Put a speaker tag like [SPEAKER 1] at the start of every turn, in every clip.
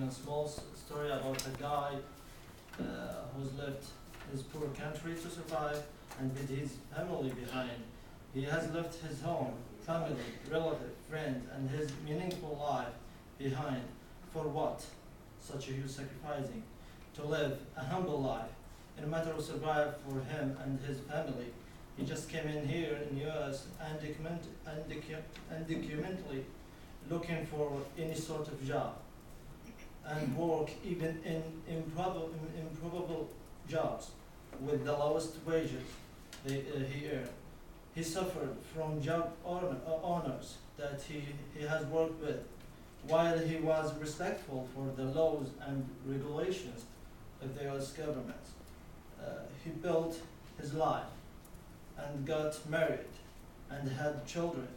[SPEAKER 1] a small story about a guy who's left his poor country to survive and with his family behind. He has left his home, family, relative, friend, and his meaningful life behind. For what? Such a huge sacrificing. To live a humble life in a matter of survival for him and his family. He just came in here in US undocumentedly looking for any sort of job and work even in improbable jobs with the lowest wages he earned. He suffered from job owners that he has worked with, while he was respectful for the laws and regulations of the US government. He built his life and got married and had children.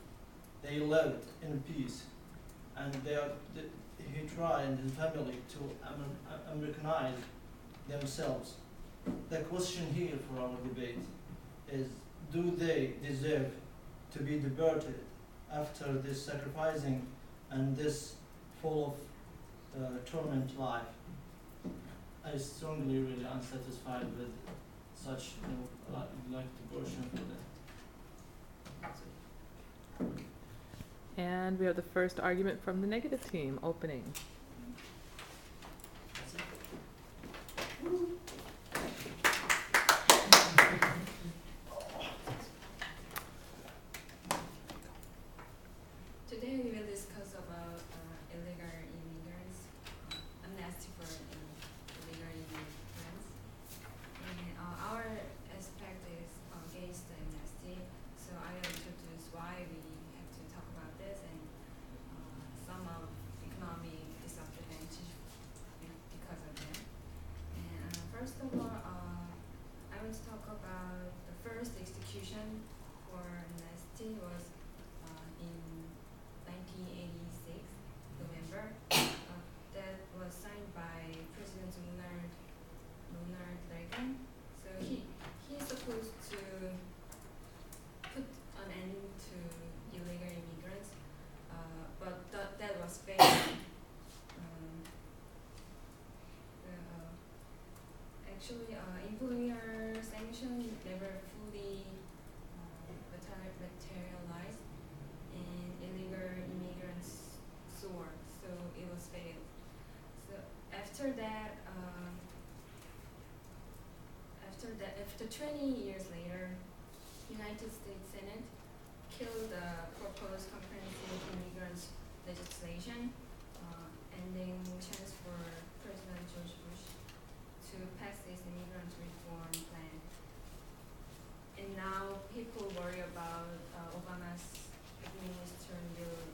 [SPEAKER 1] They lived in peace, and he tried and his family to Americanize themselves. The question here for our debate is, do they deserve to be deported after this sacrificing and this full of torment life? I strongly really unsatisfied with such like devotion for them. That's it.
[SPEAKER 2] And we have the first argument from the negative team, opening.
[SPEAKER 1] That's it.
[SPEAKER 3] Today we will discuss about illegal immigrants, amnesty for illegal immigrants. And our aspect is against the amnesty, so I will introduce why we have to talk about this and some of economic disadvantage because of them. And first of all, I want to talk about the first execution for amnesty was in 1986, November. That was signed by President Ronald Reagan. So he's supposed to put an end to illegal immigrants, but that was failed. Actually, employer sanction never fully materialized, and illegal immigrants soared, so it was failed. So after 20 years later, United States Senate killed the proposed comprehensive immigrants legislation, ending chance for President George Bush to pass this immigrant reform plan. And now people worry about Obama's administration will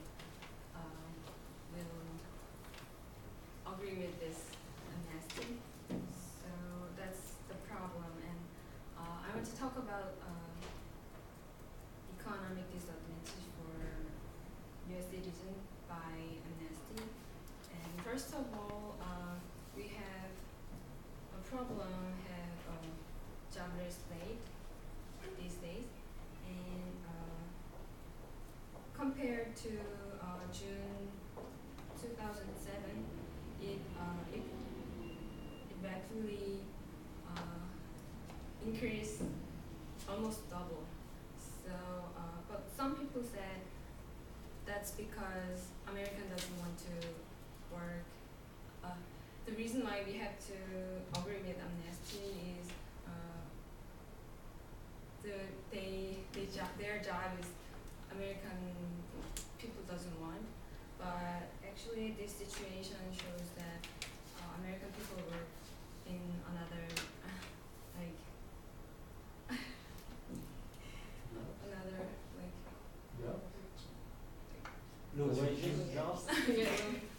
[SPEAKER 3] agree with this amnesty. So that's the problem. And I want to talk about economic disadvantage for U.S. citizens by amnesty. And first of all, we have a problem, have jobless rate these days, and compared to June 2007, it rapidly increased, almost double. So, but some people said that's because America doesn't want to work. The reason why we have to agree with amnesty is their job is American people doesn't want, but actually this situation shows that American people were in another
[SPEAKER 1] Low wages jobs?
[SPEAKER 3] yeah,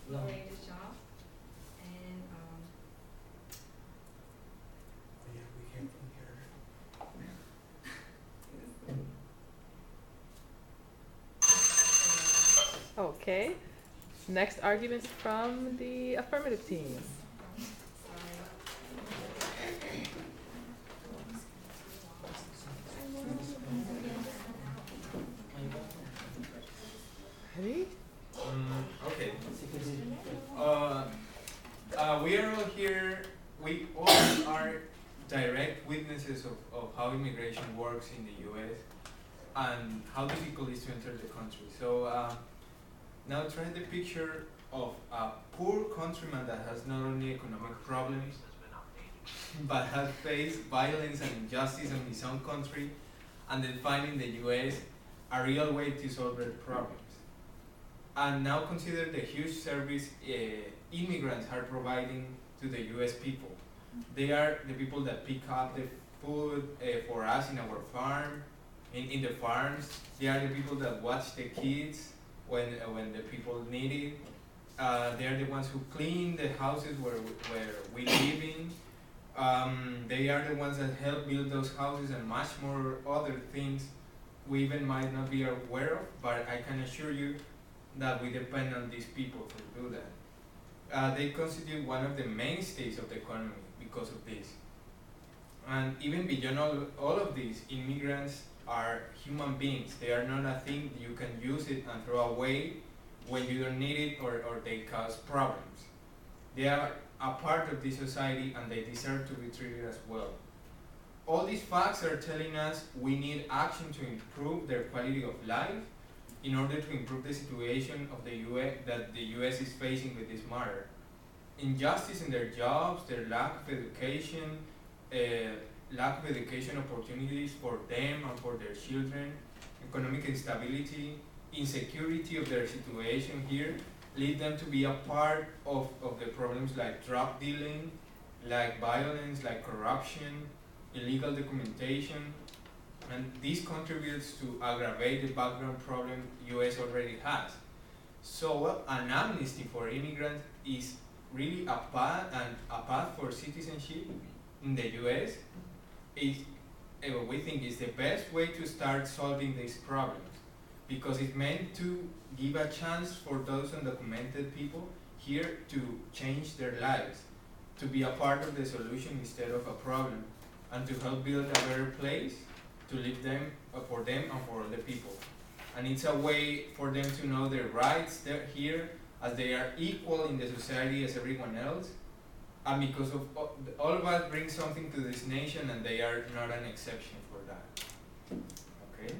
[SPEAKER 3] low wages job. And
[SPEAKER 4] yeah, we came from here.
[SPEAKER 2] Okay. Next argument from the affirmative team. Ready?
[SPEAKER 5] Okay. We are all here, we all are direct witnesses of how immigration works in the US and how difficult it is to enter the country. So now try the picture of a poor countryman that has not only economic problems, but has faced violence and injustice in his own country, and then find in the US a real way to solve their problems. And now consider the huge service immigrants are providing to the US people. They are the people that pick up the food for us in our farm, in the farms. They are the people that watch the kids when the people need it. They are the ones who clean the houses where we live in. They are the ones that help build those houses and much more other things we even might not be aware of, but I can assure you that we depend on these people to do that. They constitute one of the mainstays of the economy because of this. And even beyond all of these, immigrants are human beings. They are not a thing you can use it and throw away when you don't need it or they cause problems. They are a part of this society and they deserve to be treated as well. All these facts are telling us we need action to improve their quality of life in order to improve the situation of the US that the US is facing with this matter. Injustice in their jobs, their lack of education opportunities for them and for their children, economic instability, insecurity of their situation here lead them to be a part of the problems like drug dealing, like violence, like corruption, illegal documentation, and this contributes to aggravate the background problem US already has. So an amnesty for immigrants is really a path for citizenship in the US. We think is the best way to start solving these problems because it's meant to give a chance for those undocumented people here to change their lives, to be a part of the solution instead of a problem, and to help build a better place to live them, for them and for other people. And it's a way for them to know their rights here as they are equal in the society as everyone else. And because of all of us bring something to this nation and they are not an exception for that. Okay?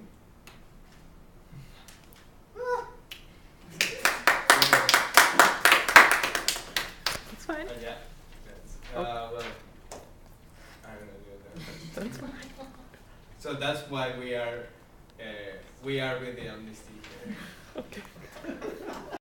[SPEAKER 2] It's fine.
[SPEAKER 5] Yeah. Well, I don't know.
[SPEAKER 2] That's fine.
[SPEAKER 5] So that's why we are with the amnesty